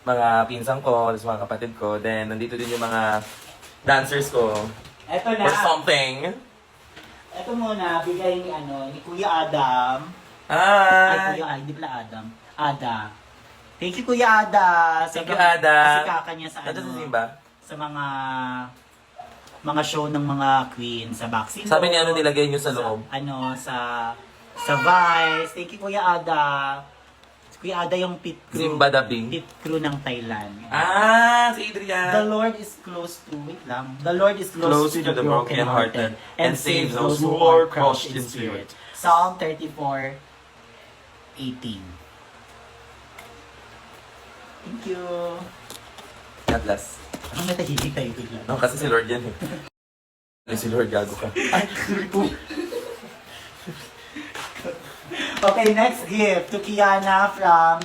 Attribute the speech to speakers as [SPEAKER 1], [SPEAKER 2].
[SPEAKER 1] mga pinsan ko, tapos mga kapatid ko. Then, nandito din yung mga dancers ko.
[SPEAKER 2] Eto na.
[SPEAKER 1] Or something.
[SPEAKER 2] Ito muna, bigay ni ni Kuya Adam. Ay,
[SPEAKER 1] Hi!
[SPEAKER 2] Kuya, hindi pala Adam. Ada. Thank you, Kuya Ada.
[SPEAKER 1] Thank you, Ada.
[SPEAKER 2] Kasi kaka niya sa
[SPEAKER 1] Nandito si Simba?
[SPEAKER 2] sa mga show ng mga queen sa Baxi.
[SPEAKER 1] Sabi niya, ano nilagay niyo sa loob?
[SPEAKER 2] Sa Vice. Thank you, Kuya Ada. Kuya Ada yung pit crew.
[SPEAKER 1] Simba Dabing.
[SPEAKER 2] Pit crew ng Thailand.
[SPEAKER 1] Si
[SPEAKER 2] The
[SPEAKER 1] Adrian.
[SPEAKER 2] Lord is close to, wait lang. The Lord is
[SPEAKER 1] Close
[SPEAKER 2] close,
[SPEAKER 1] to the brokenhearted and saves those who are crushed in spirit.
[SPEAKER 2] Psalm 34:18. Thank you.
[SPEAKER 1] God bless.
[SPEAKER 2] Ang natahimik tayo bigla.
[SPEAKER 1] No, kasi si Lord yan eh. Si Lord, gago ka.
[SPEAKER 2] Ay, po. Okay, next gift to Kiana from